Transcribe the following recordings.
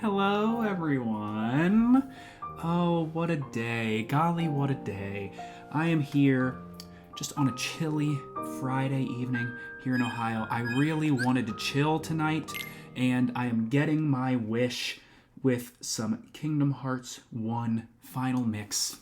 Hello, everyone. Oh, what a day. Golly, what a day. I am here just on a chilly Friday evening here in Ohio. I really wanted to chill tonight, and I am getting my wish with some Kingdom Hearts 1 Final Mix.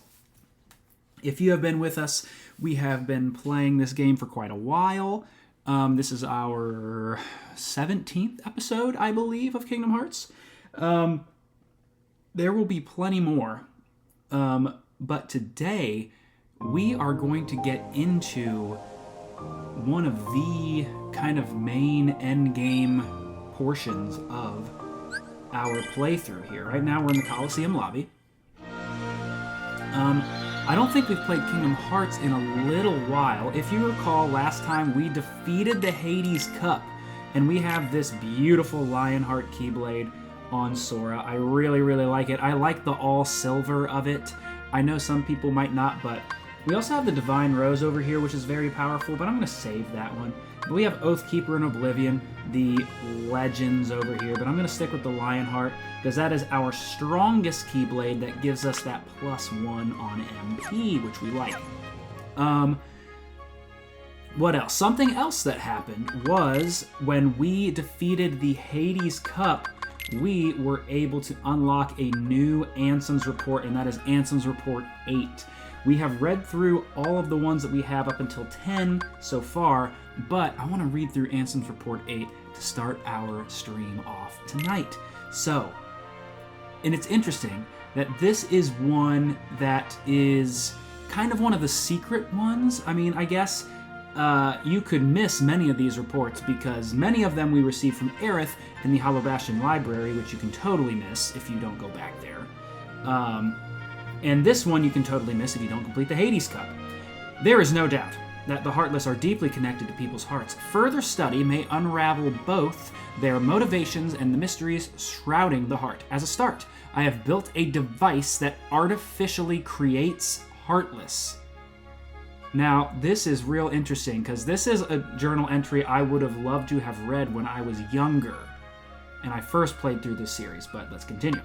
If you have been with us, we have been playing this game for quite a while. This is our 17th episode, I believe, of Kingdom Hearts. There will be plenty more. But today, we are going to get into one of the kind of main endgame portions of our playthrough here. Right now, we're in the Coliseum lobby. I don't think we've played Kingdom Hearts in a little while. If you recall, last time we defeated the Hades Cup, and we have this beautiful Lionheart Keyblade on Sora. I really, really like it. I like the all-silver of it. I know some people might not, but we also have the Divine Rose over here, which is very powerful, but I'm going to save that one. But we have Oathkeeper and Oblivion, the legends over here, but I'm going to stick with the Lionheart, because that is our strongest Keyblade that gives us that +1 on MP, which we like. What else? Something else that happened was when we defeated the Hades Cup, we were able to unlock a new Ansem's Report, and that is Ansem's Report 8. We have read through all of the ones that we have up until 10 so far, but I want to read through Ansem's Report 8 to start our stream off tonight. So, and it's interesting that this is one that is kind of one of the secret ones. I mean, I guess you could miss many of these reports because many of them we received from Aerith in the Hollow Bastion library, which you can totally miss if you don't go back there. And this one you can totally miss if you don't complete the Hades Cup. There is no doubt that the Heartless are deeply connected to people's hearts. Further study may unravel both their motivations and the mysteries shrouding the heart. As a start, I have built a device that artificially creates Heartless. Now, this is real interesting, because this is a journal entry I would have loved to have read when I was younger, and I first played through this series, but let's continue.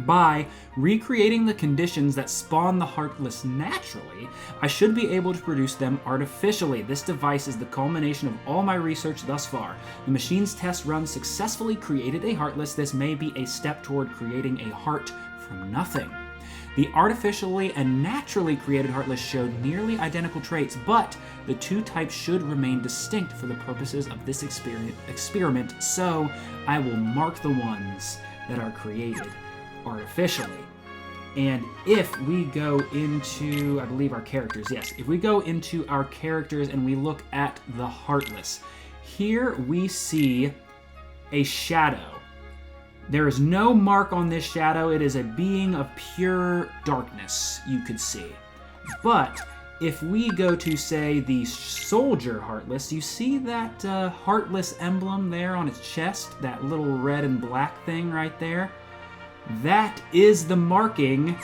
By recreating the conditions that spawn the Heartless naturally, I should be able to produce them artificially. This device is the culmination of all my research thus far. The machine's test run successfully created a Heartless. This may be a step toward creating a heart from nothing. The artificially and naturally created Heartless showed nearly identical traits, but the two types should remain distinct for the purposes of this experiment, so I will mark the ones that are created artificially. And if we go into, I believe, our characters, yes, if we go into our characters and we look at the Heartless, here we see a shadow. There is no mark on this shadow. It is a being of pure darkness, you could see. But if we go to, say, the Soldier Heartless, you see that Heartless emblem there on its chest, that little red and black thing right there? That is the marking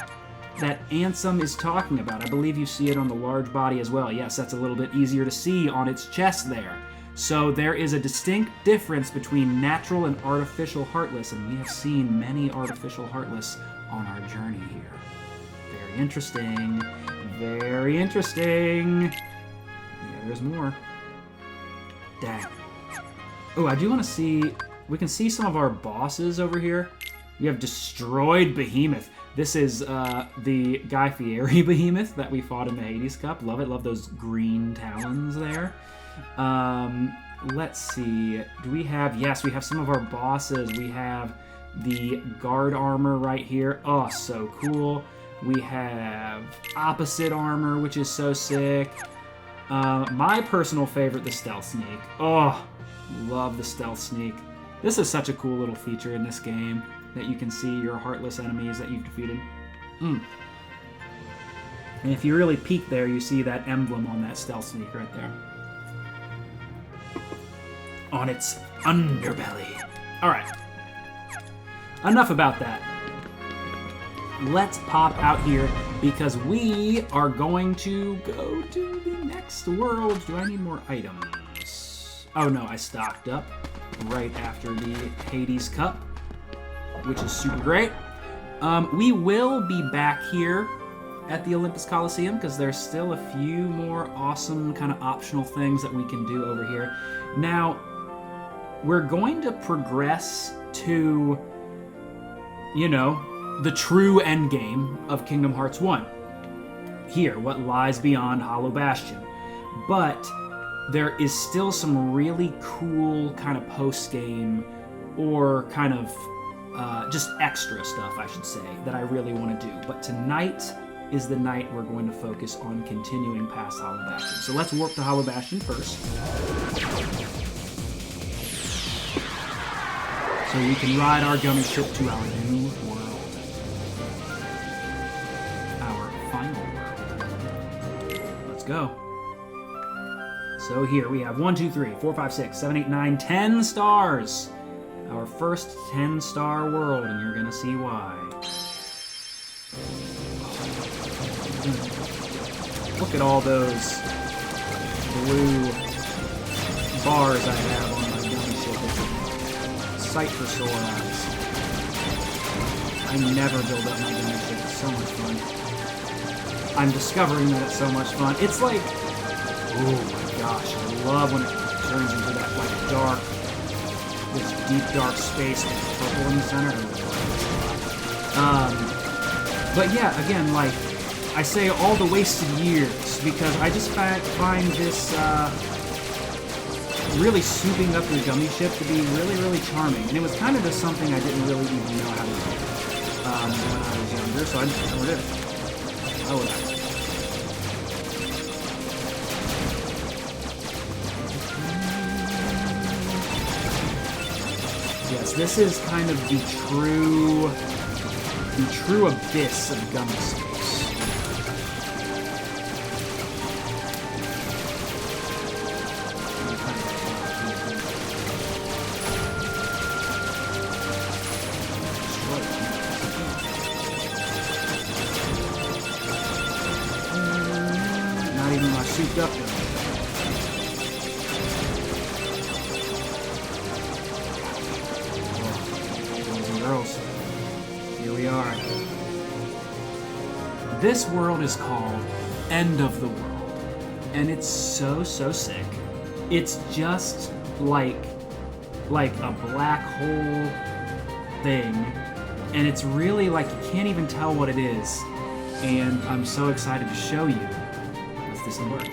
that Ansem is talking about. I believe you see it on the large body as well. Yes, that's a little bit easier to see on its chest there. So there is a distinct difference between natural and artificial Heartless, and we have seen many artificial Heartless on our journey here. Very interesting. Very interesting. Yeah, there's more. Dang. Oh, I do want to see... We can see some of our bosses over here. We have destroyed Behemoth. This is the Guy Fieri Behemoth that we fought in the Hades Cup. Love it. Love those green talons there. Let's see. Do we have... Yes, we have some of our bosses. We have the guard armor right here. Oh, so cool. We have opposite armor, which is so sick. My personal favorite, the stealth sneak. Oh, love the stealth sneak. This is such a cool little feature in this game, that you can see your Heartless enemies that you've defeated. And if you really peek there, you see that emblem on that stealth sneak right there. On its underbelly. Alright. Enough about that. Let's pop out here, because we are going to go to the next world. Do I need more items? Oh no, I stocked up right after the Hades Cup. which is super great. We will be back here at the Olympus Coliseum because there's still a few more awesome kind of optional things that we can do over here. Now, we're going to progress to, you know, the true end game of Kingdom Hearts 1. Here, what lies beyond Hollow Bastion. But there is still some really cool kind of post-game or kind of just extra stuff, I should say, that I really want to do. But tonight is the night we're going to focus on continuing past Hollow Bastion. So let's warp to Hollow Bastion first. So we can ride our gummy ship to our new world. Our final world. Let's go. So here we have 1, 2, 3, 4, 5, 6, 7, 8, 9, 10 stars. Our first 10-star world, and you're gonna see why. Look at all those blue bars I have on my gummy ship. It's a sight for sore eyes. I never build up my gummy ship. It's so much fun. I'm discovering that it's so much fun. It's like, oh my gosh, I love when it turns into that like dark, this deep dark space with purple in the center. But yeah, again, like I say, all the wasted years, because I just find this really souping up your gummy ship to be really, really charming. And it was kind of just something I didn't really even know how to do when I was younger, so I just never did it. Oh, well. Yes, this is kind of the true abyss of gummy space. Not even my souped up there. Here we are. This world is called End of the World, and it's so sick. It's just like a black hole thing, and it's really like you can't even tell what it is. And I'm so excited to show you. Let's do some work.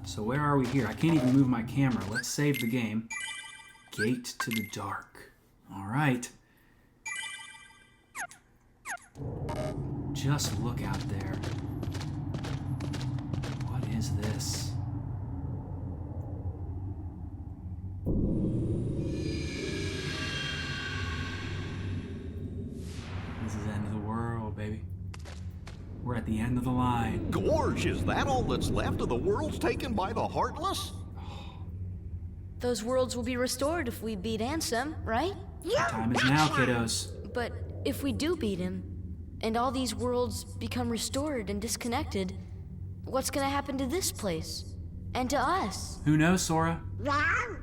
So where are we here? I can't even move my camera. Let's save the game. Gate to the dark. All right. Just look out there. What is this? This is the end of the world, baby. We're at the end of the line. Gorge, is that all that's left of the worlds taken by the Heartless? Those worlds will be restored if we beat Ansem, right? The time is now, kiddos. But if we do beat him, and all these worlds become restored and disconnected, what's gonna happen to this place? And to us? Who knows, Sora? We're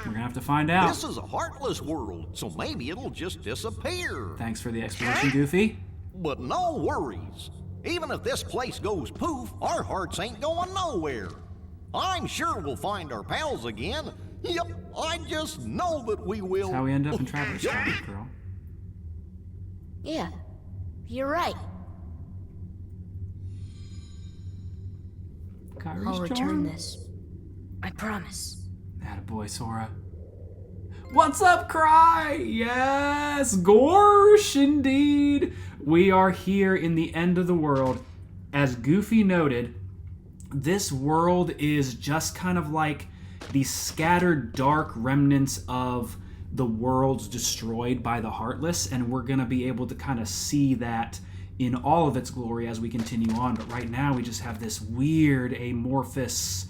gonna have to find out. This is a Heartless world, so maybe it'll just disappear. Thanks for the explanation, Goofy. But no worries. Even if this place goes poof, our hearts ain't going nowhere. I'm sure we'll find our pals again. Yep, I just know that we will. That's how we end up in Traveler's Town, girl. Yeah, you're right. Kyrie's I'll return charm. this. I promise. Attaboy, Sora. What's up, Cry? Yes, Gorsh, indeed. We are here in the end of the world. As Goofy noted, this world is just kind of like the scattered dark remnants of the worlds destroyed by the Heartless, and we're going to be able to kind of see that in all of its glory as we continue on. But right now, we just have this weird amorphous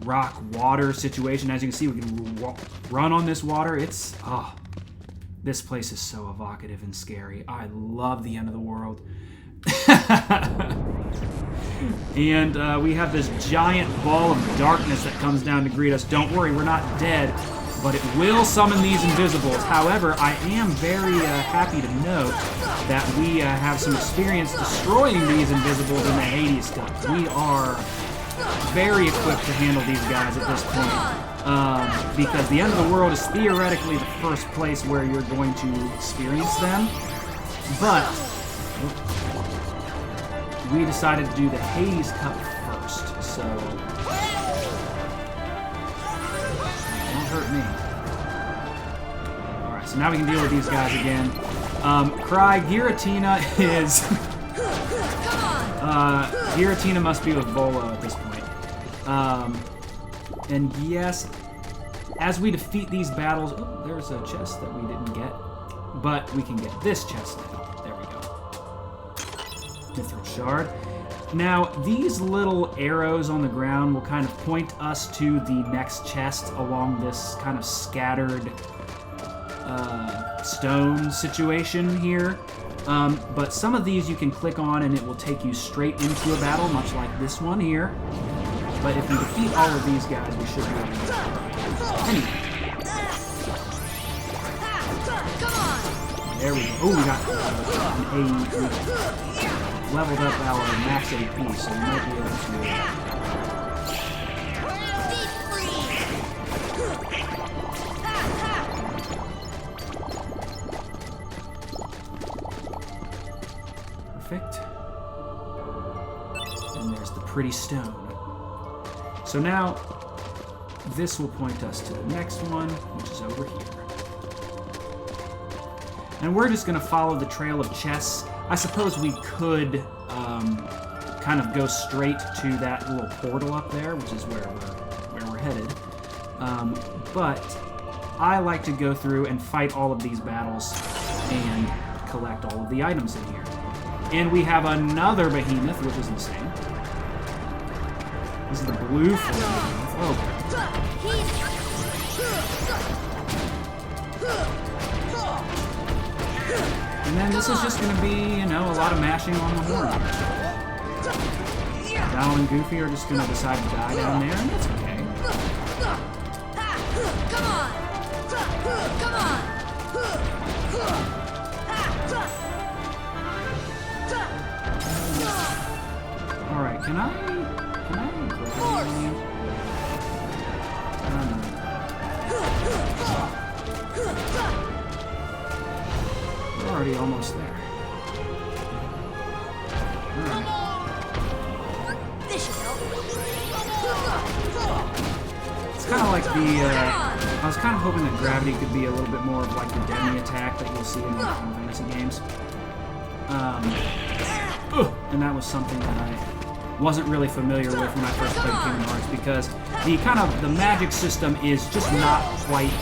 rock water situation. As you can see, we can run on this water. It's this place is so evocative and scary. I love the end of the world. And we have this giant ball of darkness that comes down to greet us. Don't worry, we're not dead, but it will summon these invisibles. However, I am very happy to note that we have some experience destroying these invisibles in the Hades Cup. We are very equipped to handle these guys at this point. Because the end of the world is theoretically the first place where you're going to experience them. But we decided to do the Hades Cup first, so don't hurt me. Alright, so now we can deal with these guys again. Cry, Giratina is... Giratina must be with Volo at this point. And yes, as we defeat these battles... Oh, there's a chest that we didn't get. But we can get this chest now. There we go. Mithril Shard. Now, these little arrows on the ground will kind of point us to the next chest along this kind of scattered stone situation here. But some of these you can click on and it will take you straight into a battle, much like this one here. But if we defeat all of these guys, we should be able to get it. Anyway. There we go. Oh, we got an A. We leveled up our max AP, so we might be able to... Perfect. And there's the pretty stone. So now, this will point us to the next one, which is over here. And we're just going to follow the trail of chests. I suppose we could kind of go straight to that little portal up there, which is where we're headed. But I like to go through and fight all of these battles and collect all of the items in here. And we have another behemoth, which is insane. This is the blue form behemoth. Oh. And then this is just going to be, you know, a lot of mashing on the horn. Donald and Goofy are just going to decide to die down there, and that's okay. Come on! Come on! Alright, can I grab you? We're already almost there. Alright. It's kind of like the, I was kind of hoping that gravity could be a little bit more of like the Demi attack that you'll see in the Final Fantasy games. And that was something that I wasn't really familiar with when I first played Kingdom Hearts, because the magic system is just not quite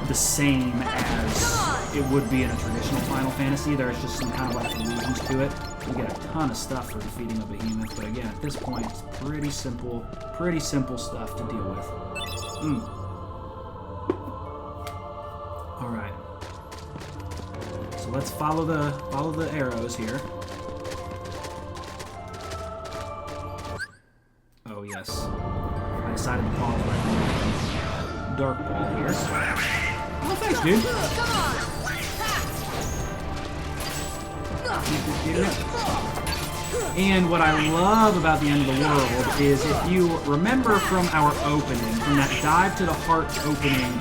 the same as it would be in a traditional Final Fantasy. There's just some kind of like illusions to it. You get a ton of stuff for defeating a behemoth, but again, at this point, it's pretty simple stuff to deal with. All right. So let's follow the arrows here. Oh yes, I decided to pause right now. Dark ball here. Oh, thanks, dude. And what I love about the end of the world is, if you remember from our opening, from that dive to the heart opening,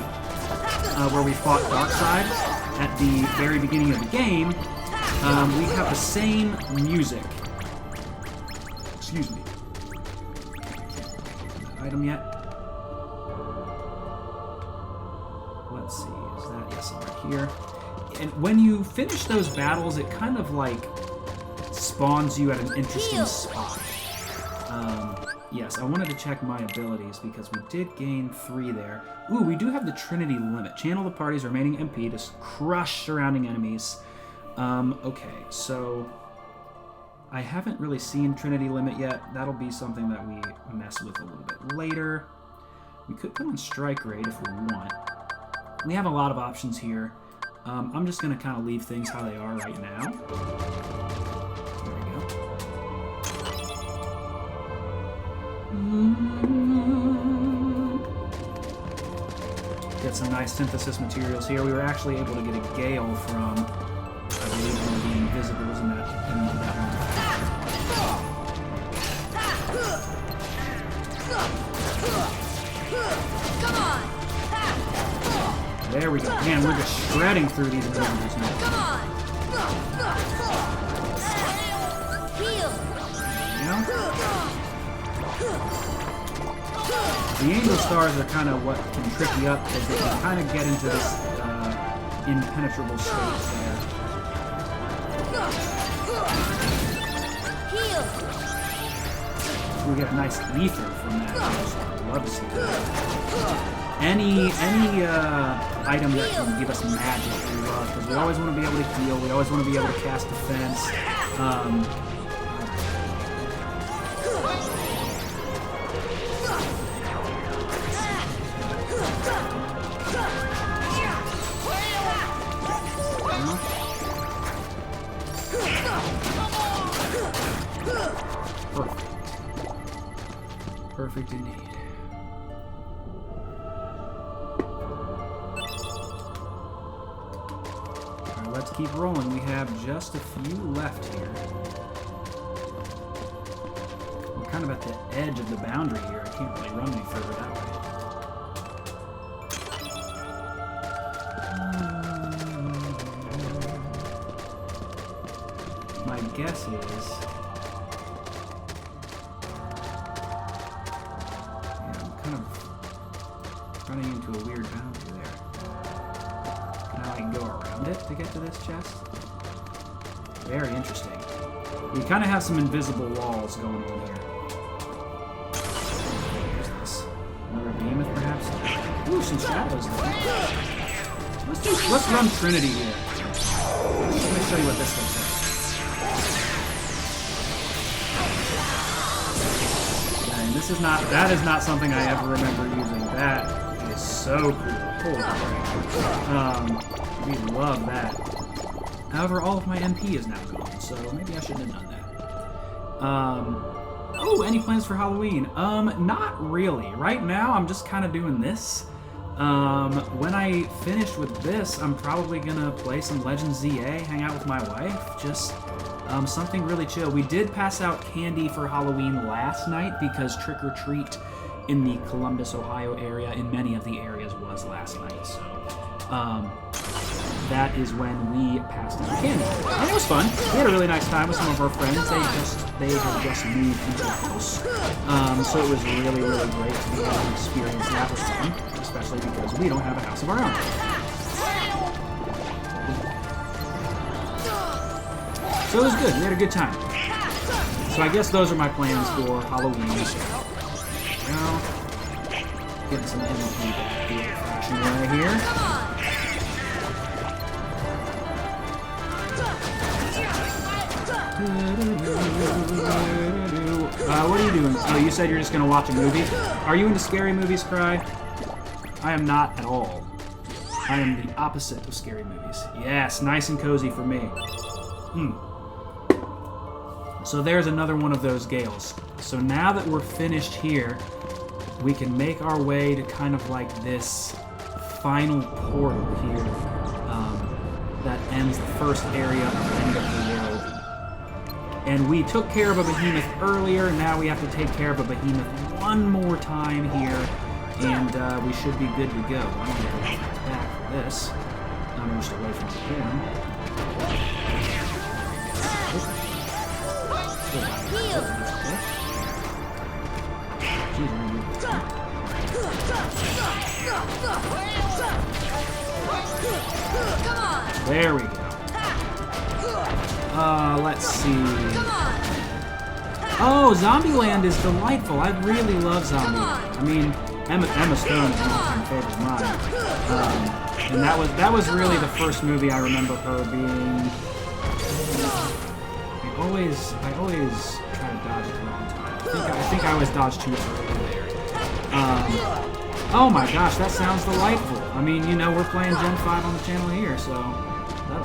where we fought Darkseid at the very beginning of the game, we have the same music. Excuse me. Item yet? Let's see, is that, yes, right here. And when you finish those battles, it kind of like spawns you at an interesting spot. Yes, I wanted to check my abilities because we did gain 3 there. Ooh, we do have the Trinity limit. Channel the party's remaining MP to crush surrounding enemies. Okay, so I haven't really seen Trinity limit yet. That'll be something that we mess with a little bit later. We could put on strike rate if we want. We have a lot of options here. I'm just going to kind of leave things how they are right now. There we go. some nice synthesis materials here. We were actually able to get a gale from, I believe, one of the invisibles in that one. Come on! There we go. Man, we're just shredding through these invisibles now. Come on! Heal! Yeah. The angel stars are kind of what can trip you up because they can kind of get into this impenetrable state there. Heal! We get a nice ether from that. I love to see that. Any item that can give us magic we love, because we always want to be able to heal, we always want to be able to cast defense. Perfect. Perfect indeed. Alright, let's keep rolling. We have just a few left here. We're kind of at the edge of the boundary here. I can't really run any further that way. My guess is... running into a weird boundary there. Now I can go around it to get to this chest. Very interesting. We kind of have some invisible walls going on here. What's this? Another behemoth, perhaps? Ooh, some shadows there. Let's run Trinity here. Let me show you what this looks like. And this is not, that is not something I ever remember using. That is so cool. Holy crap. We love that. However, all of my MP is now gone, so maybe I shouldn't have done that. Oh, any plans for Halloween? Not really. Right now, I'm just kind of doing this. When I finish with this, I'm probably gonna play some Legends ZA, hang out with my wife, just something really chill. We did pass out candy for Halloween last night because Trick or Treat in the Columbus, Ohio area, in many of the areas, was last night. So that is when we passed out candy, and it was fun. We had a really nice time with some of our friends. They had just moved into the house, so it was really, really great to be able to experience that with them, especially because we don't have a house of our own. So it was good. We had a good time. So I guess those are my plans for Halloween. Now, getting some energy back the old-fashioned way here. What are you doing? Oh, you said you're just gonna watch a movie? Are you into scary movies, Cry? I am not at all. I am the opposite of scary movies. Yes, nice and cozy for me. So there's another one of those gales. So now that we're finished here, we can make our way to kind of like this final portal here that ends the first area of the end of the world. And we took care of a behemoth earlier, and now we have to take care of a behemoth one more time here, and we should be good to go. I'm going to go back for this. I'm just away from the horn. There we go. Let's see. Oh, Zombieland is delightful. I really love Zombieland. I mean, Emma Stone is one of my favorite of mine. And that was really the first movie I remember her being. I always try to dodge at the wrong time. I think I always dodge too early there. Oh my gosh, that sounds delightful. I mean, you know, we're playing Gen 5 on the channel here, so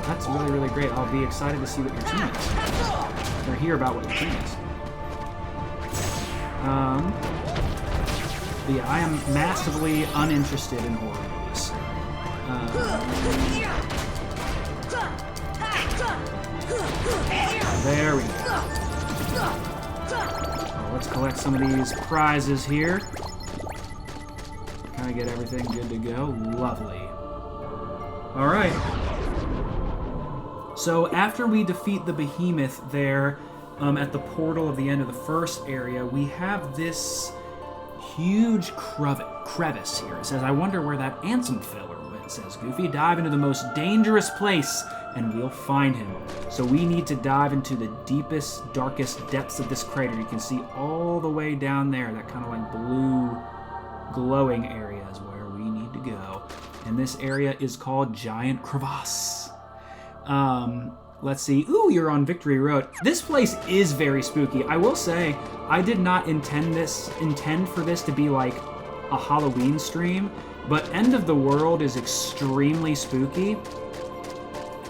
that's really, really great. I'll be excited to see what your team is. Or hear about what your team is. But yeah, I am massively uninterested in horror movies. There we go. Oh, let's collect some of these prizes here. Kind of get everything good to go. Lovely. All right. So after we defeat the behemoth there at the portal of the end of the first area, we have this huge crevice here. It says, I wonder where that Ansem filler went, says Goofy. Dive into the most dangerous place and we'll find him. So we need to dive into the deepest, darkest depths of this crater. You can see all the way down there, that kind of like blue glowing area is where we need to go. And this area is called Giant Crevasse. Let's see. Ooh, you're on Victory Road. This place is very spooky. I will say, I did not intend for this to be like a Halloween stream, but End of the World is extremely spooky.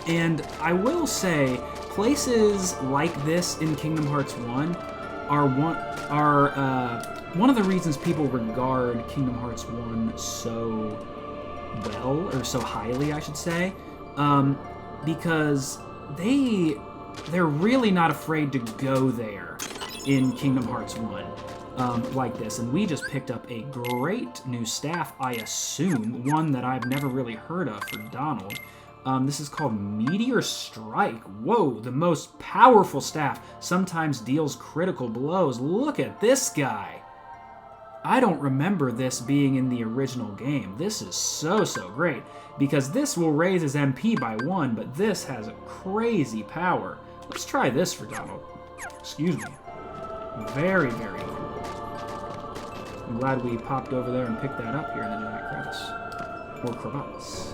And I will say, places like this in Kingdom Hearts 1 are one of the reasons people regard Kingdom Hearts 1 so well, or so highly, I should say, because they're really not afraid to go there in Kingdom Hearts 1 like this. And we just picked up a great new staff, I assume, one that I've never really heard of for Donald. This is called Meteor Strike. Whoa, the most powerful staff. Sometimes deals critical blows. Look at this guy. I don't remember this being in the original game. This is so great, because this will raise his MP by 1, but this has a crazy power. Let's try this for Donald. Excuse me. Very cool. I'm glad we popped over there and picked that up here in the Giant Crevice. Or Crevasse.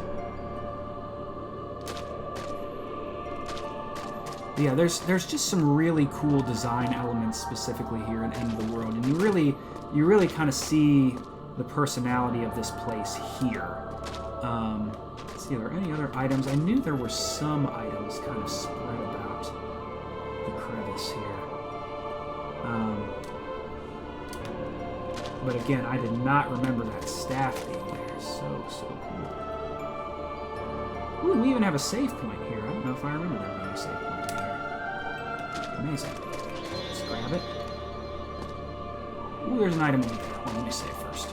Yeah, there's just some really cool design elements specifically here in End of the World, and you really kind of see the personality of this place here. Let's see, are there any other items? I knew there were some items kind of spread about the crevice here. But again, I did not remember that staff being there. So cool. Ooh, and we even have a save point here. I don't know if I remember there being a save point here. Amazing. Let's grab it. Ooh, there's an item over there. Hold on, let me save first.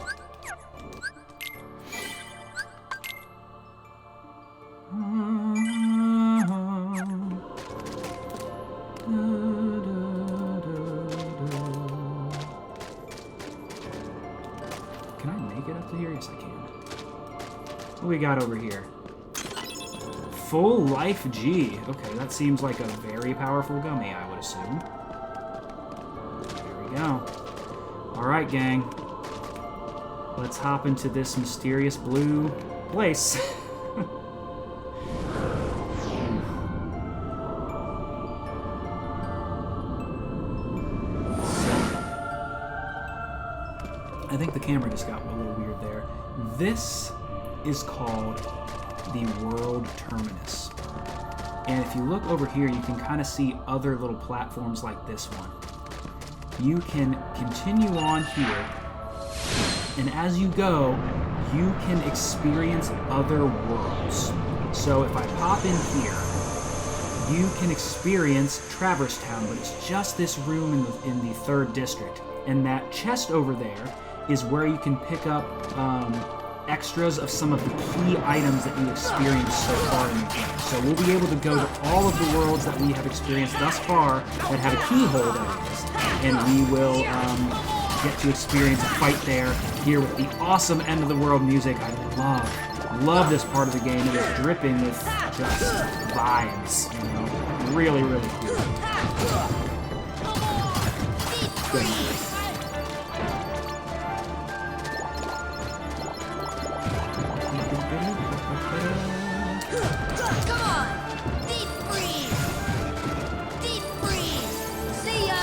Can I make it up to here? Yes, I can. What do we got over here? Full Life G. Okay, that seems like a very powerful gummy, I would assume. There we go. Alright, gang. Let's hop into this mysterious blue place. I think the camera just got a little weird there. This is called the World Terminus. And if you look over here, you can kind of see other little platforms like this one. You can continue on here, and as you go, you can experience other worlds. So if I pop in here, you can experience Traverse Town, but it's just this room in the 3rd district. And that chest over there is where you can pick up extras of some of the key items that you experienced so far in the game. So we'll be able to go to all of the worlds that we have experienced thus far that have a keyhole areas, and we will get to experience a fight there here with the awesome End of the World music. I love this part of the game. It is dripping with just vibes, you know, really cool. Good. Come on! Deep freeze! Deep freeze! See ya!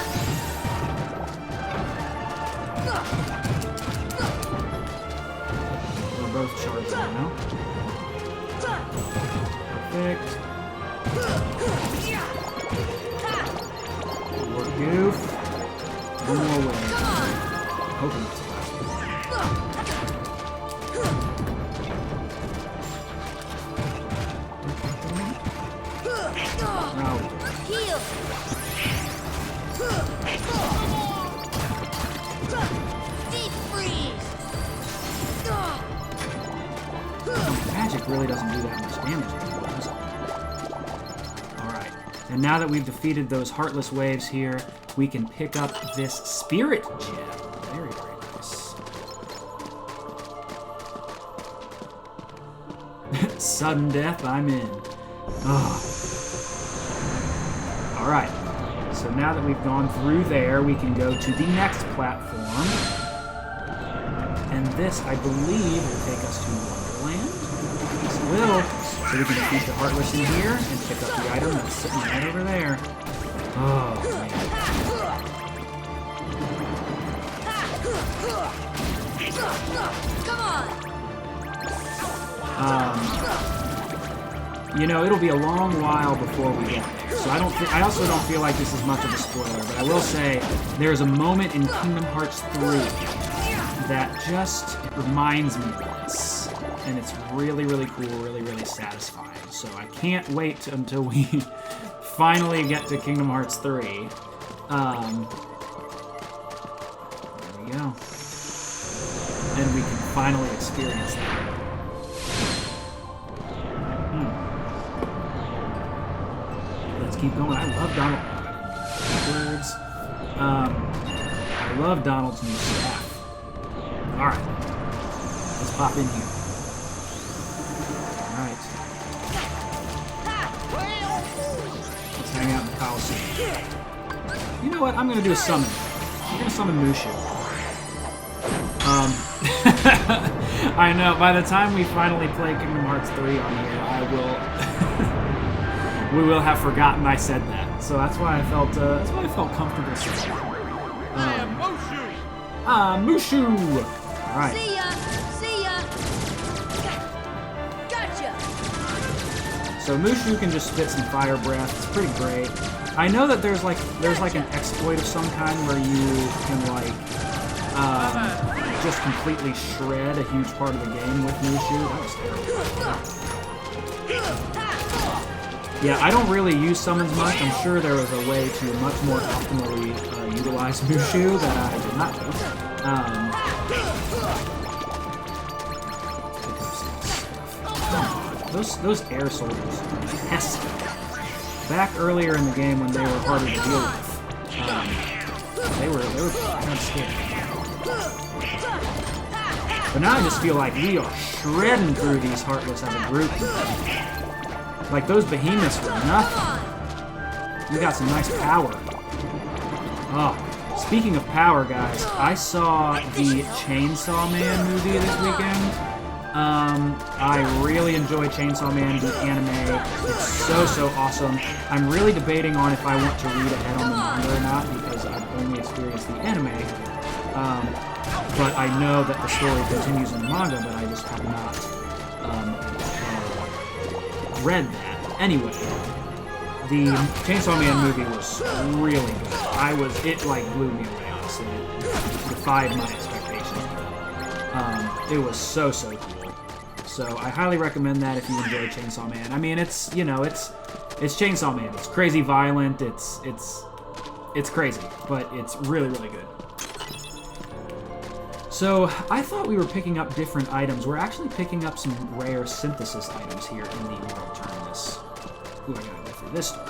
We're both charged right now. Perfect. More goof. One more way. Hoping it's the last one. Deep freeze. Magic really doesn't do that much damage anymore, does it? Alright, and now that we've defeated those Heartless Waves here, we can pick up this Spirit Gem. Very, very nice. Sudden death, I'm in. Oh. Alright, so now that we've gone through there, we can go to the next platform. And this, I believe, will take us to Wonderland. Yes, it will. So we can defeat the Heartless in here and pick up the item that's sitting right over there. Oh, man. Come on. You know, it'll be a long while before we get there. So I also don't feel like this is much of a spoiler, but I will say there's a moment in Kingdom Hearts 3 that just reminds me of this. And it's really, really cool, really, really satisfying. So I can't wait until we finally get to Kingdom Hearts 3. There we go. And we can finally experience that. Let's keep going. I love Donald. Words. I love Donald's new staff. Alright. Let's pop in here. Alright. Let's hang out in the Coliseum. You know what? I'm gonna do a summon. I'm gonna summon Mushu. I know, by the time we finally play Kingdom Hearts 3 on here, I will we will have forgotten I said that. So that's why I felt comfortable saying Mushu! Alright. See ya! See ya! Gotcha! So Mushu can just spit some fire breath. It's pretty great. I know that there's like an exploit of some kind where you can just completely shred a huge part of the game with Mushu. That was terrible. Yeah, I don't really use summons much. I'm sure there was a way to much more optimally utilize Mushu that I did not do. Those air soldiers are pesky. Back earlier in the game when they were harder to deal with, they were kind of scary. But now I just feel like we are shredding through these Heartless as a group. Like, those behemoths were nothing. We got some nice power. Oh, speaking of power, guys, I saw the Chainsaw Man movie this weekend. I really enjoy Chainsaw Man, the anime. It's so awesome. I'm really debating on if I want to read ahead on the manga or not, because I've only experienced the anime. But I know that the story continues in the manga, but I just have not read that. Anyway, the Chainsaw Man movie was really good. It blew me away, honestly. It defied my expectations. It was so cool. So I highly recommend that if you enjoy Chainsaw Man. I mean, it's Chainsaw Man. It's crazy violent. It's crazy, but it's really good. So I thought we were picking up different items. We're actually picking up some rare synthesis items here in the World Terminus. Ooh, I gotta go through this story.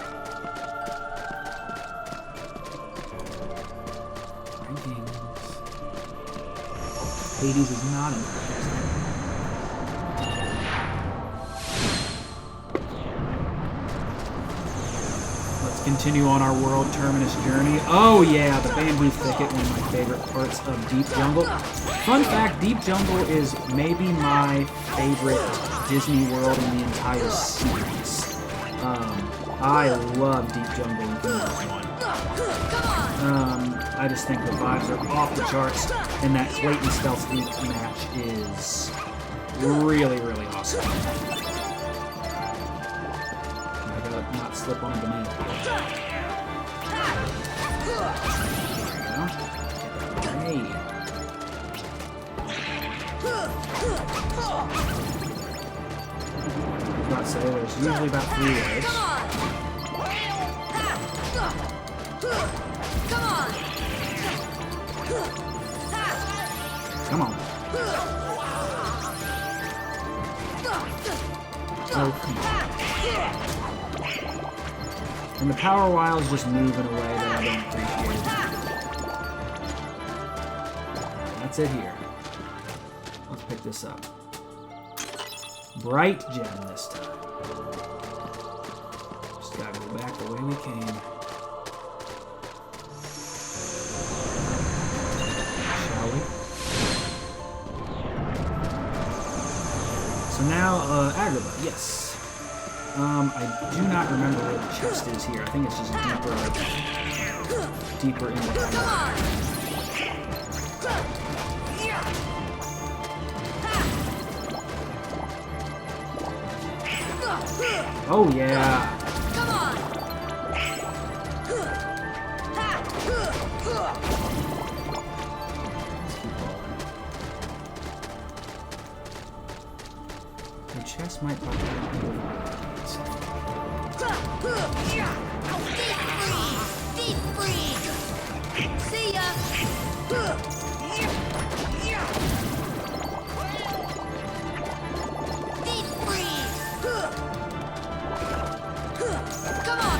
Rankings. Hades is not in there. Let's continue on our World Terminus journey. Oh yeah, the Bamboo Thicket, one of my favorite parts of Deep Jungle. Fun fact, Deep Jungle is maybe my favorite Disney World in the entire series. I love Deep Jungle in Kingdom Hearts 1. I just think the vibes are off the charts, and that Clayton Stealth Leap match is really awesome. I gotta not slip on a banana. There you go. I was about to say, there's usually about 3 waves. Come on. Oh, come on. And the power wiles just move in a way that I don't appreciate. That's it here. Let's pick this up. Bright gem this time. Just gotta go back the way we came. Shall we? So now, Agrabah, yes. I do not remember where the chest is here. I think it's just deeper into the Oh yeah. Come on. The chest might pop out. Deep freeze! See ya! Deep freeze! Come on!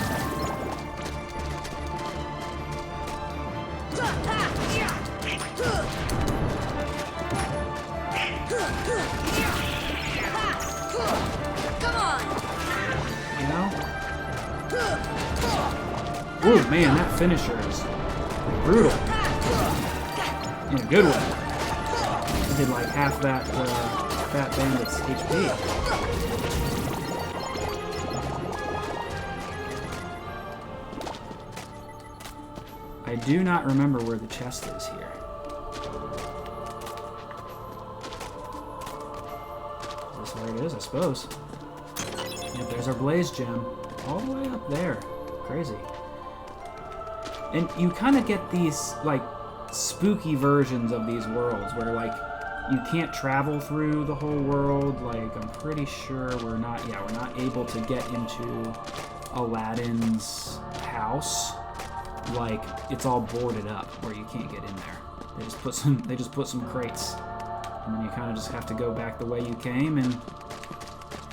Come on! You know? Oh man, that finisher is brutal. In a good way. I did like half that Fat Bandit's HP. I do not remember where the chest is here. Is this where it is? I suppose. Yep, there's our blaze gem. All the way up there. Crazy. And you kind of get these, like, spooky versions of these worlds where, like, you can't travel through the whole world. Like, I'm pretty sure we're not able to get into Aladdin's house. Like, it's all boarded up where you can't get in there. They just put some crates. And then you kind of just have to go back the way you came and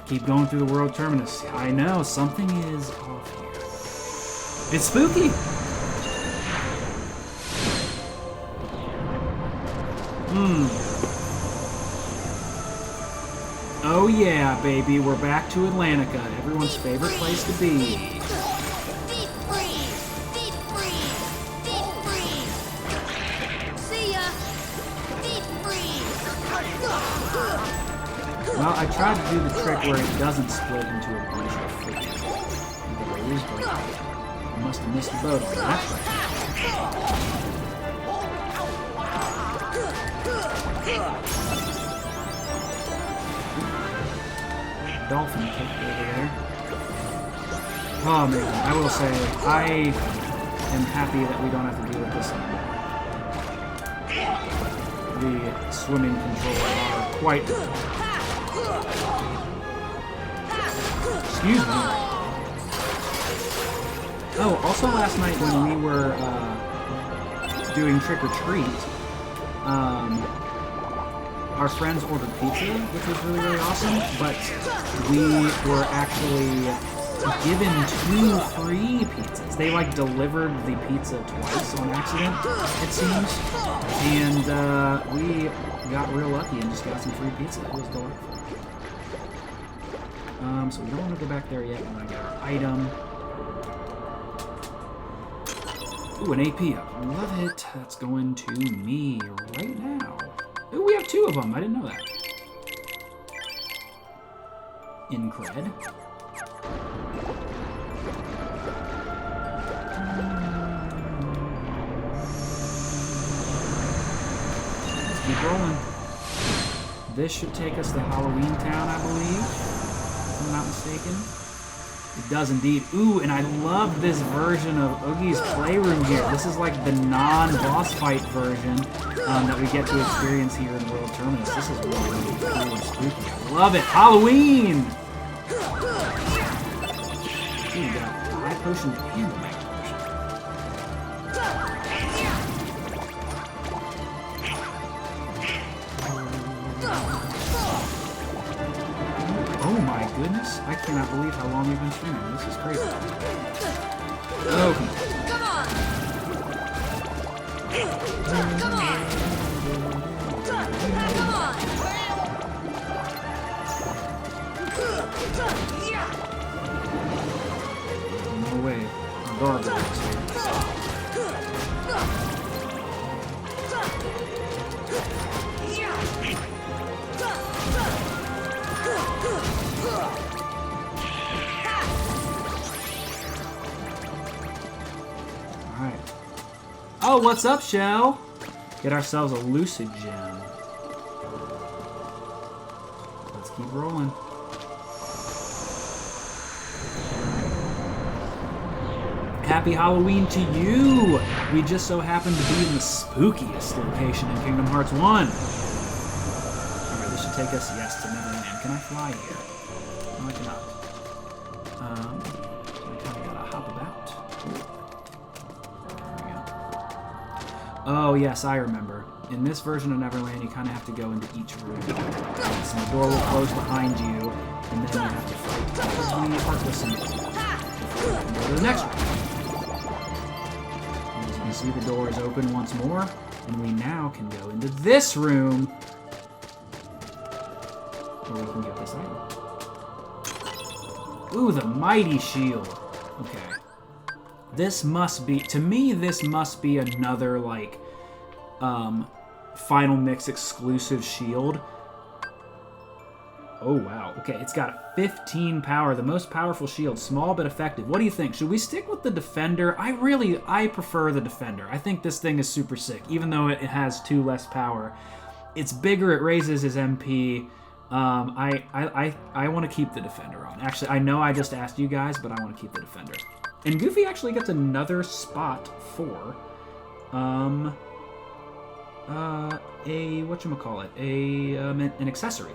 keep going through the world terminus. I know, something is off here. It's spooky! Oh yeah, baby, we're back to Atlantica, everyone's favorite place to be. Deep freeze! Deep freeze! Deep freeze! See ya! Deep freeze! Well, I tried to do the trick where it doesn't split into a bunch of freaking blazes, but I must have missed the boat on that. Dolphin kick over there. Oh man, I will say, I am happy that we don't have to deal with this anymore. The swimming controls are quite... Excuse me. Oh, also last night when we were doing Trick or Treat, our friends ordered pizza, which was really, really awesome, but we were actually given 2 free pizzas. They, like, delivered the pizza twice on accident, it seems, and we got real lucky and just got some free pizza. It was delightful. So we don't want to go back there yet. We want to get our item. Ooh, an AP up. Love it. That's going to me right now. Ooh, we have 2 of them. I didn't know that. Incred. Let's keep rolling. This should take us to Halloween Town, I believe, if I'm not mistaken. It does indeed. Ooh, and I love this version of Oogie's Playroom here. This is like the non-boss fight version that we get to experience here in World Terminus. This is really, really cool and spooky. I love it. Halloween! Ooh, we got a high potion and a mega potion. cannot believe how long we've been streaming. This is crazy. Oh, Come on! Come on! Come on! no way. Our gargoyles here. Alright. Oh, what's up, Shell? Get ourselves a lucid gem. Let's keep rolling. Happy Halloween to you! We just so happen to be in the spookiest location in Kingdom Hearts 1. Alright, this should take us, yes, to Neverland. Can I fly here? No, I cannot. So I kind of gotta hop about. There we go. Oh, yes, I remember. In this version of Neverland, you kind of have to go into each room. So the door will close behind you, and then you have to fight all the Heartless and before you can go to the next room. As you can see, the door is open once more, and we now can go into this room, where we can get this item. Ooh, the mighty shield. Okay. This must be, to me, this must be another, like, Final Mix exclusive shield. Oh, wow. Okay, it's got 15 power, the most powerful shield. Small but effective. What do you think? Should we stick with the Defender? I prefer the Defender. I think this thing is super sick, even though it has 2 less power. It's bigger, it raises his MP. I want to keep the Defender on. Actually, I know I just asked you guys, but I want to keep the Defender. And Goofy actually gets another spot for, an accessory.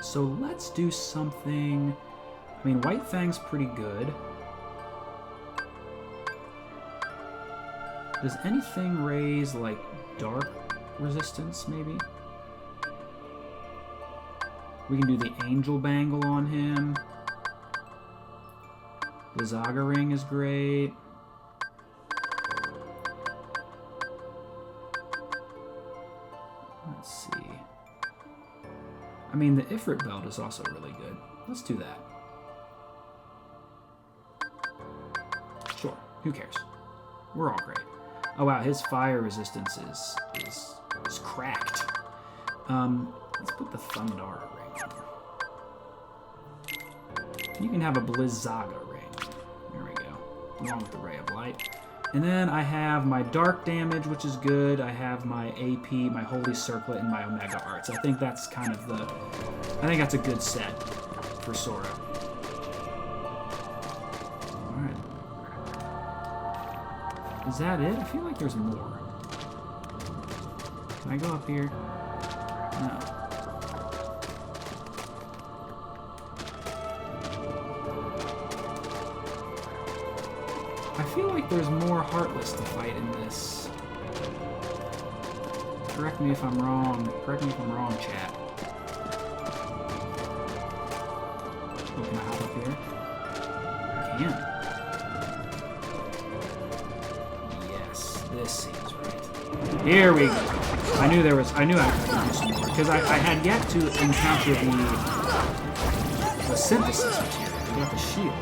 So let's do something. I mean, White Fang's pretty good. Does anything raise, like, dark resistance, maybe? We can do the Angel Bangle on him. The Saga Ring is great. Let's see. I mean, the Ifrit Belt is also really good. Let's do that. Sure. Who cares? We're all great. Oh wow, his fire resistance is cracked. Let's put the Thundara ring on. You can have a Blizzaga ring. There we go. Along with the Ray of Light. And then I have my Dark Damage, which is good. I have my AP, my Holy Circlet, and my Omega Arts. I think that's kind of the... I think that's a good set for Sora. Alright. Is that it? I feel like there's more. Can I go up here? No. I feel like there's more Heartless to fight in this. Correct me if I'm wrong. Correct me if I'm wrong, chat. Oh, can I hop up here? I can. Yes, this seems right. Here we go. I knew I could do some more because I had yet to encounter the synthesis material. I got the shield.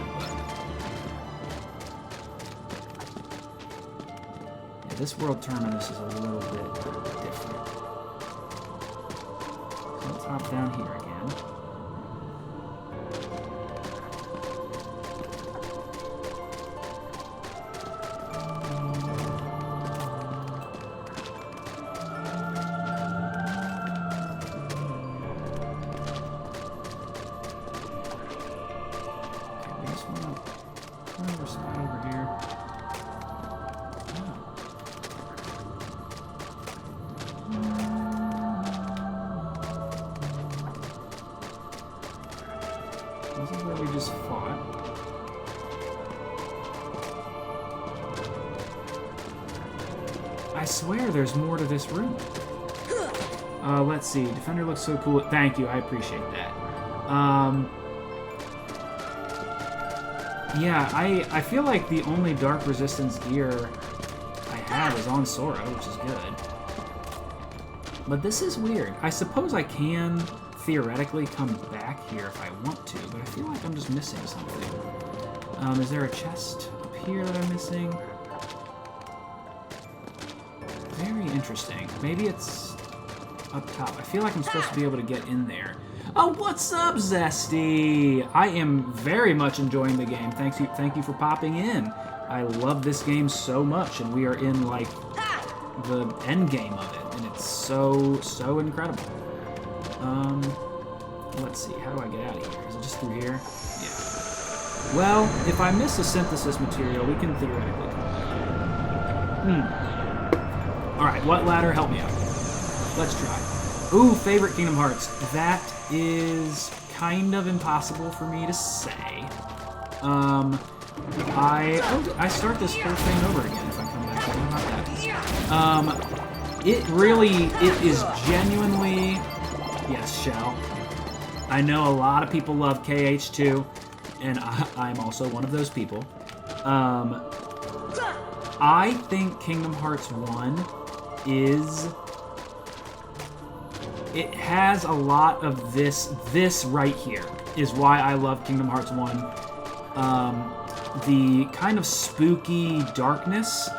This world terminus is a little bit different. So let's hop down here again. Okay, we just want to find our spot over here. This is where we just fought. I swear there's more to this room. Let's see. Defender looks so cool. Thank you. I appreciate that. Yeah, I feel like the only dark resistance gear I have is on Sora, which is good. But this is weird. I suppose I can theoretically come back here if I want to, but I feel like I'm just missing something. Is there a chest up here that I'm missing? Very interesting. Maybe it's up top. I feel like I'm supposed to be able to get in there. Oh, what's up, Zesty? I am very much enjoying the game. Thank you for popping in. I love this game so much, and we are in, like, the end game of it, and it's so incredible. Let's see. How do I get out of here? Is it just through here? Yeah. Well, if I miss a synthesis material, we can theoretically come back. Alright, what ladder? Help me out. Let's try. Ooh, favorite Kingdom Hearts. That is kind of impossible for me to say. I start this whole thing over again if I come back. How about that? It is genuinely... Yes, Shell. I know a lot of people love KH2, and I'm also one of those people. I think Kingdom Hearts 1 is... It has a lot of this. This right here is why I love Kingdom Hearts 1. The kind of spooky darkness.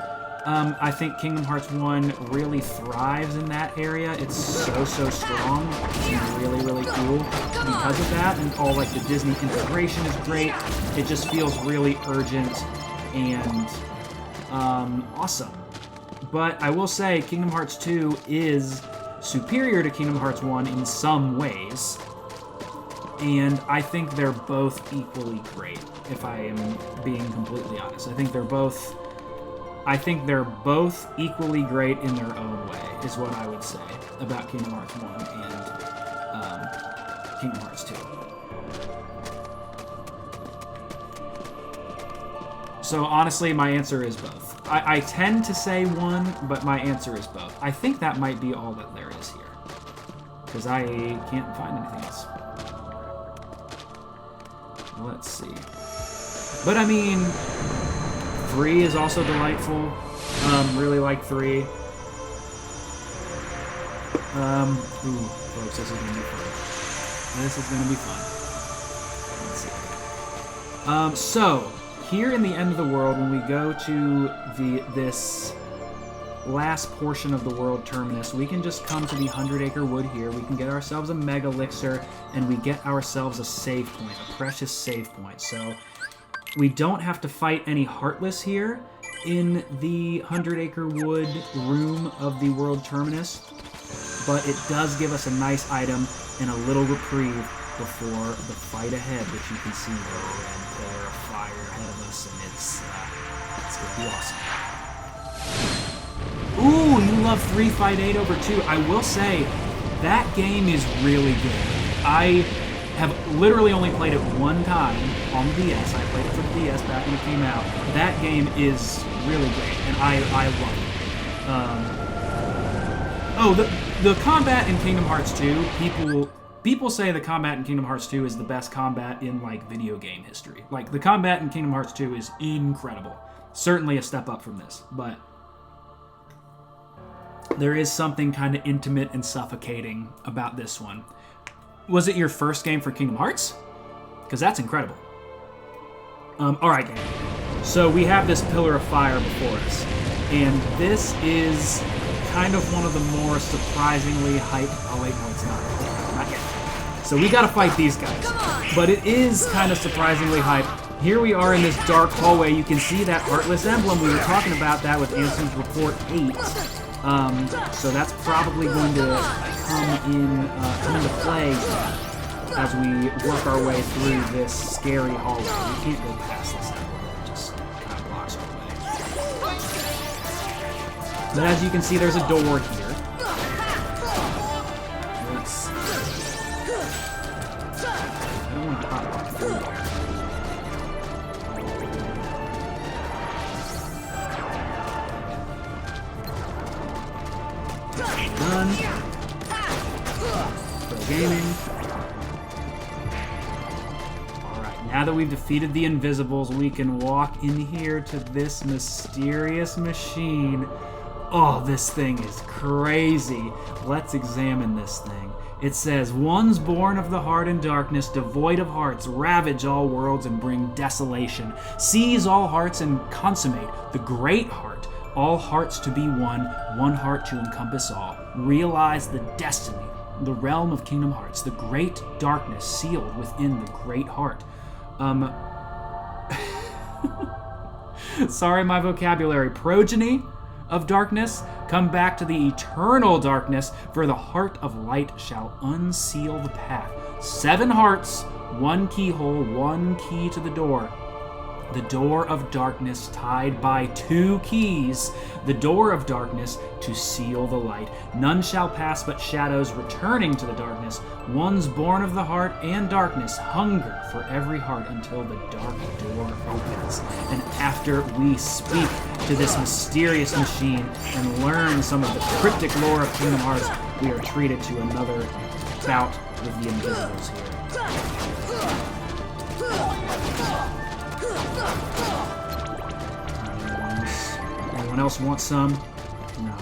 I think Kingdom Hearts 1 really thrives in that area. It's so strong and really cool because of that. And all like the Disney integration is great. It just feels really urgent and awesome. But I will say Kingdom Hearts 2 is superior to Kingdom Hearts 1 in some ways, and I think they're both equally great, if I am being completely honest. I think they're both equally great in their own way, is what I would say about Kingdom Hearts 1 and Kingdom Hearts 2. So honestly, my answer is both. I tend to say one, but my answer is both. I think that might be all that there is here, because I can't find anything else. Let's see. But I mean, 3 is also delightful. Really like 3. Ooh, folks, this is gonna be fun. This is gonna be fun. Let's see. So, here in the end of the world, when we go to this last portion of the world terminus, we can just come to the 100-acre wood here. We can get ourselves a Mega Elixir, and we get ourselves a save point, a precious save point. So we don't have to fight any Heartless here in the 100-acre wood room of the world terminus, but it does give us a nice item and a little reprieve before the fight ahead, which you can see there, a red pillar of fire ahead of us, and it's gonna be awesome. Ooh, you love 3 Fight 8 over 2. I will say, that game is really good. I have literally only played it one time on the DS. I played it for the DS back when it came out. That game is really great, and I love it. The combat in Kingdom Hearts 2, people say the combat in Kingdom Hearts 2 is the best combat in, like, video game history. Like, the combat in Kingdom Hearts 2 is incredible. Certainly a step up from this, but there is something kind of intimate and suffocating about this one. Was it your first game for Kingdom Hearts? Because that's incredible. Alright, game. So we have this Pillar of Fire before us, and this is kind of one of the more surprisingly hyped... Oh wait, no, it's not. Not yet. So we gotta fight these guys. But it is kind of surprisingly hyped. Here we are in this dark hallway. You can see that Heartless emblem. We were talking about that with Ansem's Report 8. So that's probably going to come into play as we work our way through this scary hallway. We can't go past this emblem. It just kind of blocks our way. But as you can see, there's a door here. Let's see. I don't want to hop through there. Done. Pro gaming. Alright, now Now that we've defeated the Invisibles, we can walk in here to this mysterious machine. Oh, this thing is crazy. Let's examine this thing. It says, ones born of the heart and darkness, devoid of hearts, ravage all worlds and bring desolation. Seize all hearts and consummate the great heart. All hearts to be one, one heart to encompass all. Realize the destiny, the realm of Kingdom Hearts, the great darkness sealed within the great heart. Sorry, my vocabulary. Progeny of darkness, come back to the eternal darkness, for the heart of light shall unseal the path. 7 hearts, 1 keyhole, 1 key to the door. The door of darkness tied by 2 keys. The door of darkness to seal the light. None shall pass but shadows returning to the darkness. Ones born of the heart and darkness hunger for every heart until the dark door opens. And after we speak to this mysterious machine and learn some of the cryptic lore of Kingdom Hearts, we are treated to another bout with the Invisibles here. Anyone else want some? No.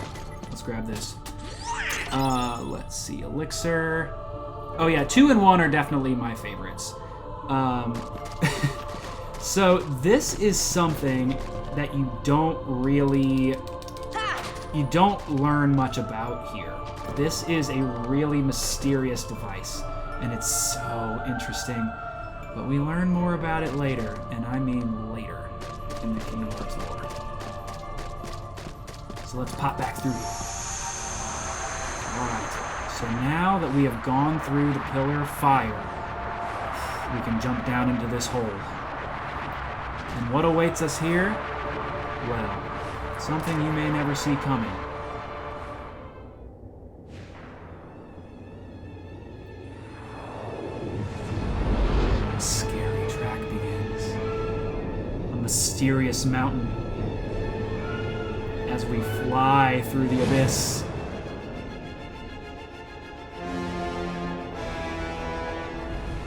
Let's grab this. Let's see. Elixir. Oh yeah, 2 and 1 are definitely my favorites. So this is something that you don't learn much about here. This is a really mysterious device, and it's so interesting. But we learn more about it later, and I mean later, in the Kingdom Hearts lore. So let's pop back through here. Alright, so now that we have gone through the Pillar of Fire, we can jump down into this hole. And what awaits us here? Well, something you may never see coming. A scary track begins. A mysterious mountain. As we fly through the abyss.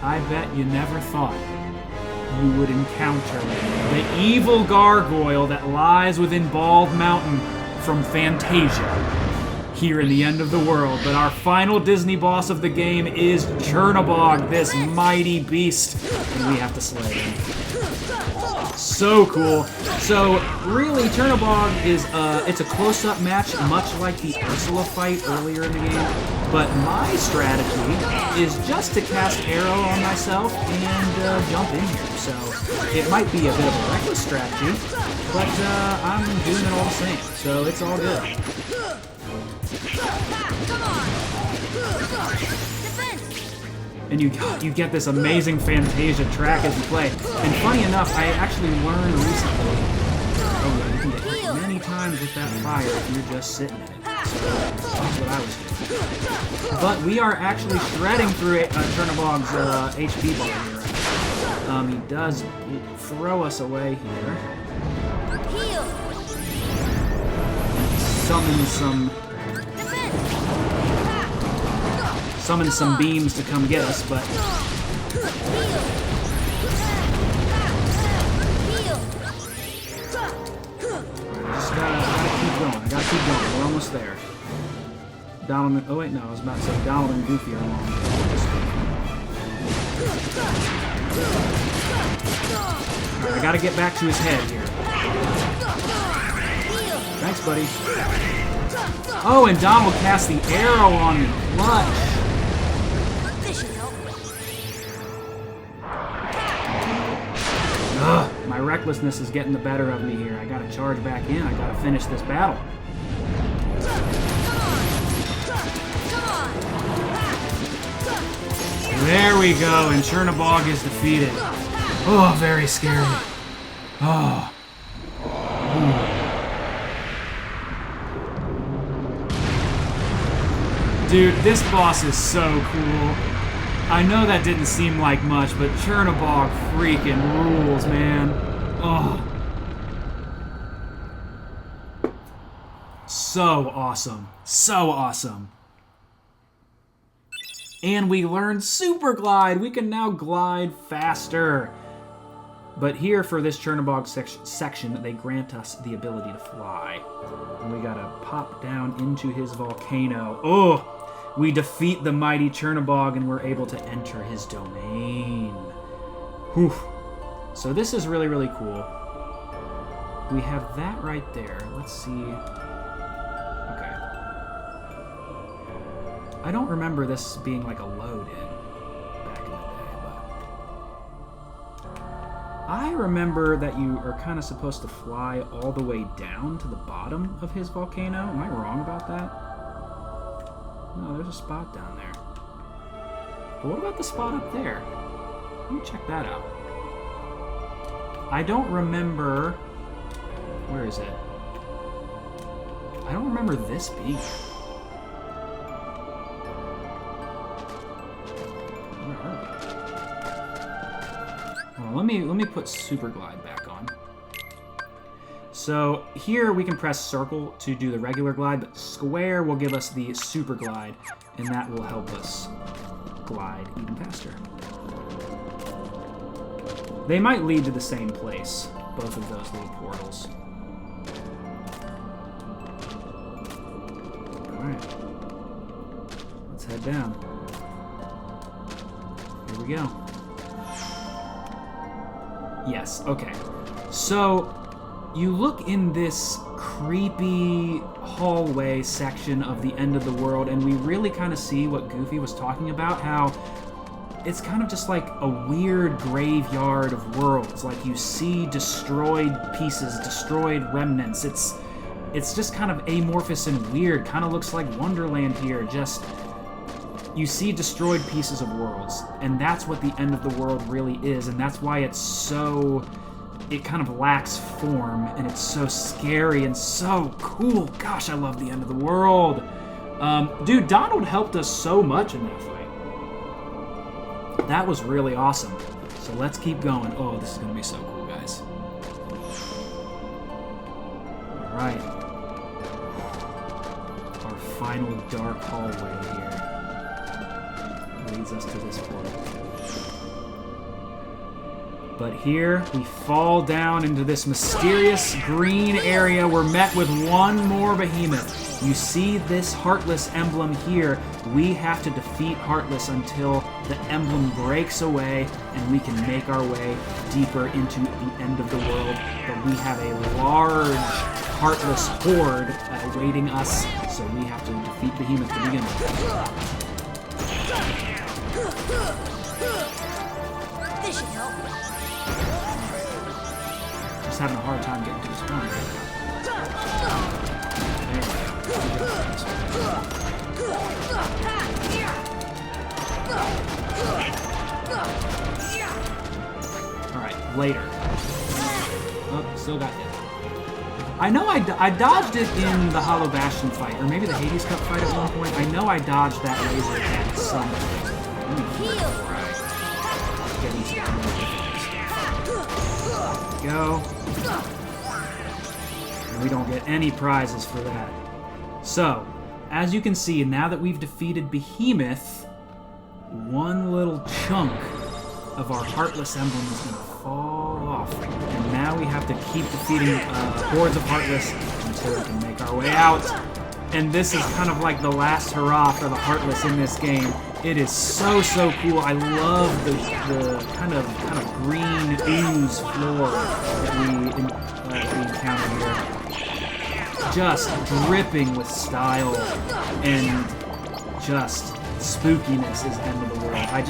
I bet you never thought you would encounter the evil gargoyle that lies within Bald Mountain from Fantasia, here in the end of the world. But our final Disney boss of the game is Chernobog, this mighty beast, and we have to slay him. So cool. So really, Chernobog is it's a close-up match, much like the Ursula fight earlier in the game. But my strategy is just to cast Arrow on myself and jump in here. So it might be a bit of a reckless strategy, but I'm doing it all the same. So it's all good. And you get this amazing Fantasia track as you play. And funny enough, I actually learned recently, you can get hit many times with that fire if you're just sitting in it. So that's what I was doing. But we are actually shredding through Chernobog's HP bar here. He does throw us away here. Summon some beams to come get us, but I just gotta keep going. I gotta keep going. We're almost there. Donald and, oh wait, no, I was about to say Donald and Goofy are along. Alright, I gotta get back to his head here. Thanks, buddy. Oh, and Donald cast the arrow on me. Clutch. Ugh, my recklessness is getting the better of me here. I gotta charge back in. I gotta finish this battle. There we go, and Chernobog is defeated. Oh, very scary. Oh. Dude, this boss is so cool. I know that didn't seem like much, but Chernobog freaking rules, man. Oh. So awesome. So awesome. And we learned Super Glide. We can now glide faster. But here, for this Chernobog section, they grant us the ability to fly. And we gotta pop down into his volcano. Oh! We defeat the mighty Chernobog, and we're able to enter his domain. Whew. So this is really, really cool. We have that right there. Let's see. Okay. I don't remember this being like a load-in back in the day, but I remember that you are kind of supposed to fly all the way down to the bottom of his volcano. Am I wrong about that? No, there's a spot down there. But what about the spot up there? Let me check that out. I don't remember... Where is it? I don't remember this being. Where are we? Well, let me put Super Glide back on. So here we can press circle to do the regular glide, but square will give us the Super Glide, and that will help us glide even faster. They might lead to the same place, both of those little portals. Alright. Let's head down. Here we go. Yes, okay. So, you look in this creepy hallway section of the end of the world, and we really kind of see what Goofy was talking about, how it's kind of just like a weird graveyard of worlds. Like, you see destroyed pieces, destroyed remnants. It's just kind of amorphous and weird. Kind of looks like Wonderland here. Just, you see destroyed pieces of worlds, and that's what the end of the world really is, and that's why it's so... It kind of lacks form, and it's so scary and so cool. Gosh, I love the end of the world. Dude, Donald helped us so much in that fight. That was really awesome. So let's keep going. Oh, this is going to be so cool, guys. All right. Our final dark hallway here leads us to this portal. But here, we fall down into this mysterious green area. We're met with one more behemoth. You see this Heartless emblem here. We have to defeat Heartless until the emblem breaks away and we can make our way deeper into the end of the world. But we have a large Heartless horde awaiting us, so we have to defeat Behemoth to begin with. This should help. Just having a hard time getting to his phone. Alright, later. Oh, still got hit. I know I dodged it in the Hollow Bastion fight, or maybe the Hades Cup fight at one point. I know I dodged that laser attack at some point. Go. And we don't get any prizes for that. So, as you can see, now that we've defeated Behemoth, one little chunk of our Heartless emblem is going to fall off. And now we have to keep defeating hordes of Heartless until we can make our way out. And this is kind of like the last hurrah for the Heartless in this game. It is so, so cool. I love the kind of green ooze floor that we encounter here. Just dripping with style and just spookiness is end of the world. I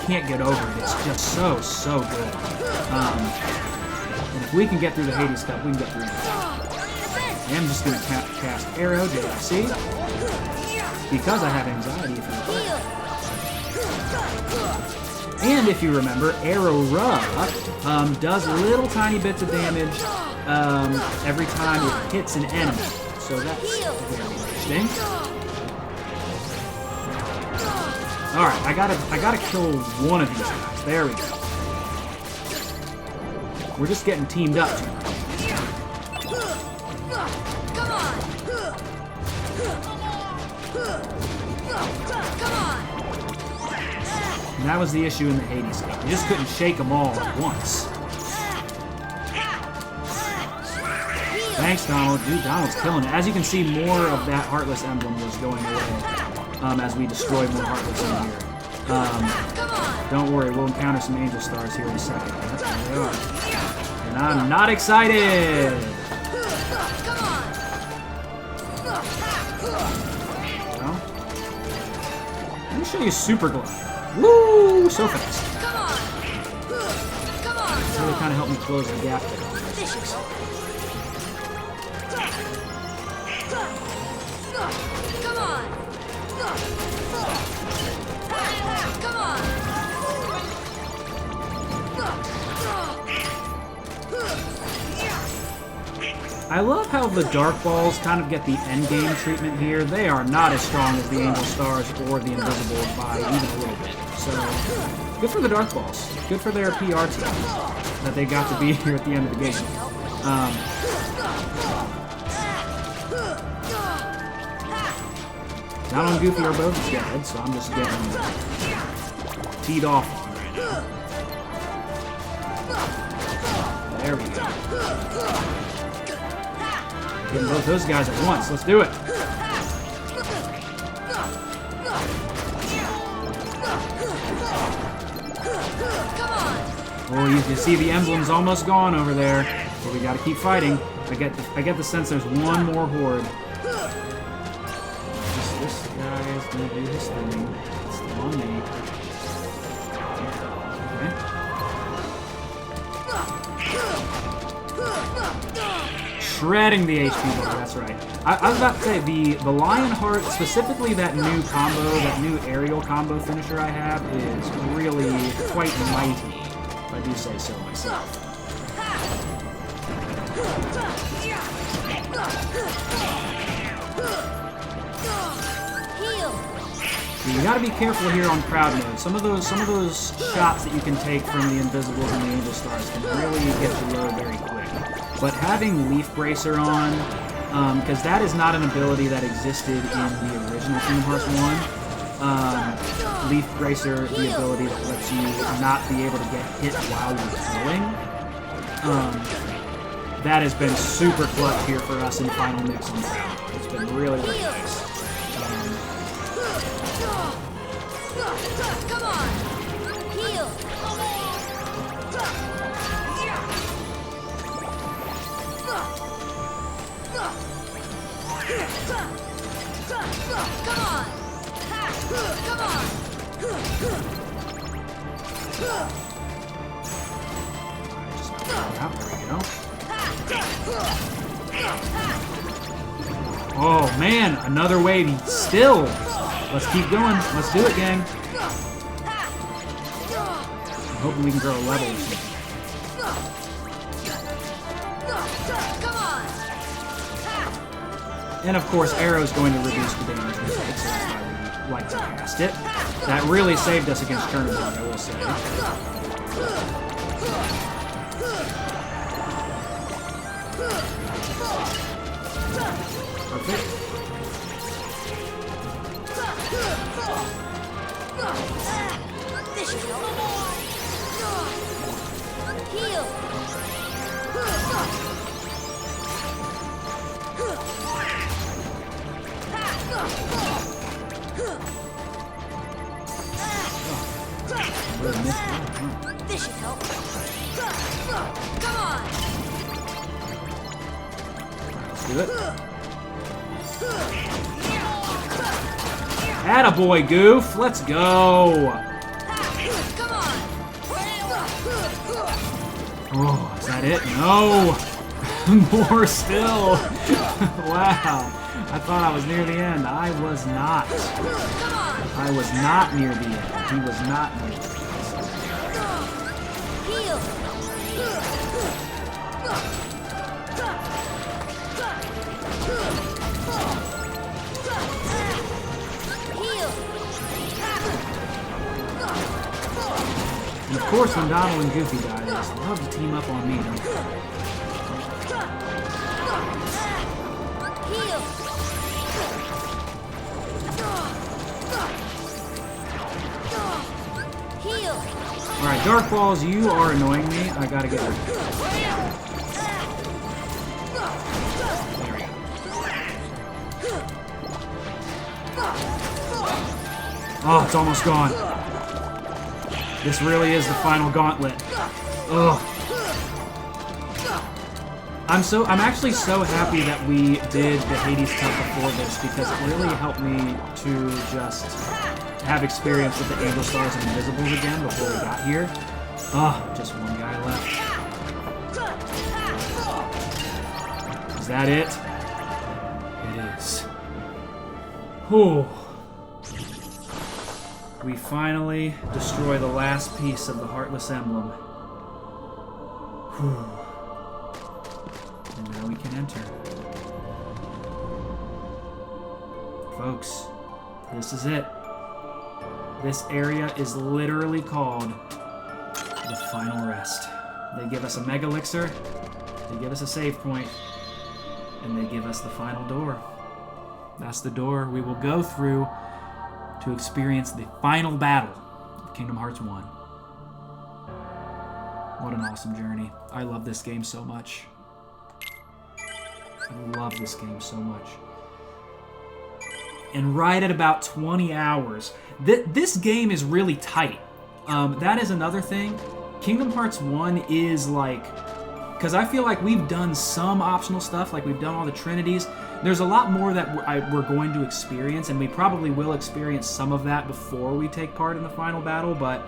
can't get over it. It's just so, so good. And if we can get through the Hades Cup, we can get through it. I'm just going to cast Arrow, JFC, because I have anxiety. And if you remember, Arrow does little tiny bits of damage every time it hits an enemy. So that's very interesting. Alright, I gotta kill one of these guys. There we go. We're just getting teamed up too much. And that was the issue in the Hades Cup. We just couldn't shake them all at once. Thanks, Donald. Dude, Donald's killing it. As you can see, more of that Heartless emblem was going away as we destroyed more Heartless in here. Don't worry, we'll encounter some Angel Stars here in a second. Yep, there they are. And I'm not excited! Well, let me show you Super Glide. Woo! So fast. Really kind of helped me close the gap there. I love how the Dark Balls kind of get the endgame treatment here. They are not as strong as the Angel Stars or the Invisible by even a little bit. So, good for the Dark Balls. Good for their PR team that they got to be here at the end of the game. Donald and Goofy are both dead, so I'm just getting teed off on right now. There we go. Getting both those guys at once. Let's do it. Oh, you can see the emblem's almost gone over there, but we gotta keep fighting. I get the sense there's one more horde. This guy is gonna do his thing. It's still on me. Okay. Shredding the HP bar, that's right. I was about to say, the Lionheart, specifically that new combo, that new aerial combo finisher I have, is really quite mighty, if I do say so myself. You gotta be careful here on crowd mode. Some of those shots that you can take from the Invisibles and the Angel Stars can really get you low very quick. But having Leaf Bracer on, because that is not an ability that existed in the original Kingdom Hearts 1. Leaf Bracer, the ability that lets you not be able to get hit while you're killing. That has been super clutch here for us in Final Mix on crowd mode. It's been really, really nice. Come on! Heal! Come on! Come on! There we go. Oh man, another wave still. Let's keep going. Let's do it, gang. I'm hoping we can grow a level or something. And of course, Arrow's going to reduce the damage we take, so that's why we like to cast it. That really saved us against Chernobog, I will say. Perfect. Heal! This should help. Come on! Let's do it. Attaboy, Goof! Let's go! Come on! Oh, is that it? No! More still! Wow. I thought I was near the end. I was not. I was not near the end. He was not near the end. Heal! And of course, when Donald and Goofy die, they just love to team up on me, don't they? Heal! Heal! Alright, Dark Balls, you are annoying me. I gotta get rid of you. Oh, it's almost gone. This really is the final gauntlet. Ugh. I'm actually so happy that we did the Hades Cup before this, because it really helped me to just have experience with the Angel Stars and Invisibles again before we got here. Ah, just one guy left. Is that it? It is. Whew. We finally destroy the last piece of the Heartless Emblem. Whew. And now we can enter. Folks, this is it. This area is literally called the Final Rest. They give us a Mega Elixir, they give us a save point, and they give us the final door. That's the door we will go through to experience the final battle of Kingdom Hearts 1. What an awesome journey. I love this game so much. I love this game so much. And right at about 20 hours, this game is really tight. That is another thing. Kingdom Hearts 1 is like, because I feel like we've done some optional stuff, like we've done all the Trinities. There's a lot more that we're going to experience, and we probably will experience some of that before we take part in the final battle, but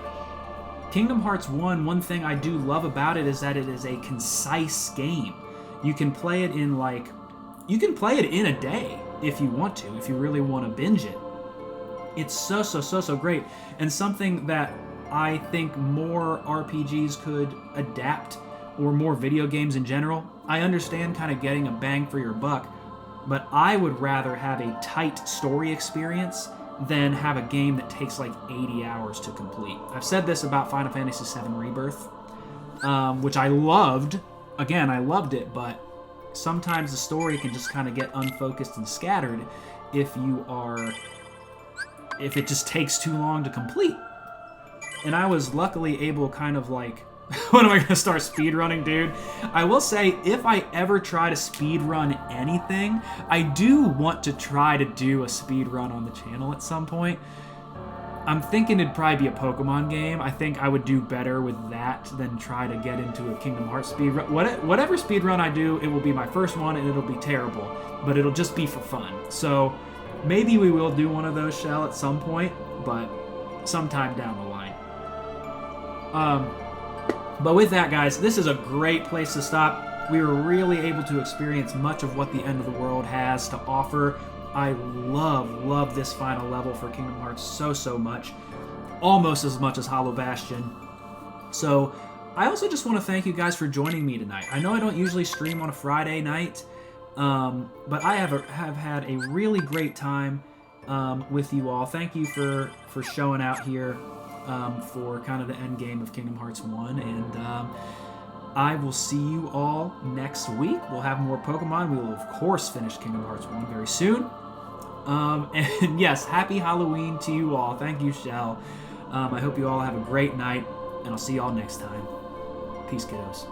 Kingdom Hearts 1, one thing I do love about it is that it is a concise game. You can play it in a day if you want to, if you really want to binge it. It's so great, and something that I think more RPGs could adapt, or more video games in general. I understand kind of getting a bang for your buck, but I would rather have a tight story experience than have a game that takes like 80 hours to complete. I've said this about Final Fantasy VII Rebirth, which I loved. Again, I loved it, but sometimes the story can just kind of get unfocused and scattered if it just takes too long to complete. And I was luckily able kind of like, when am I going to start speedrunning, dude? I will say, if I ever try to speedrun anything, I do want to try to do a speedrun on the channel at some point. I'm thinking it'd probably be a Pokemon game. I think I would do better with that than try to get into a Kingdom Hearts speedrun. Whatever speedrun I do, it will be my first one, and it'll be terrible. But it'll just be for fun. So maybe we will do one of those, Shell, at some point, but sometime down the line. But with that, guys, this is a great place to stop. We were really able to experience much of what the End of the World has to offer. I love this final level for Kingdom Hearts so much. Almost as much as Hollow Bastion. So, I also just want to thank you guys for joining me tonight. I know I don't usually stream on a Friday night, but I have had a really great time with you all. Thank you for showing out here for kind of the end game of Kingdom Hearts 1, and I will see you all next week. We'll have more Pokemon. We will, of course, finish Kingdom Hearts 1 very soon. And yes, happy Halloween to you all. Thank you, Shell. I hope you all have a great night, and I'll see you all next time. Peace, kiddos.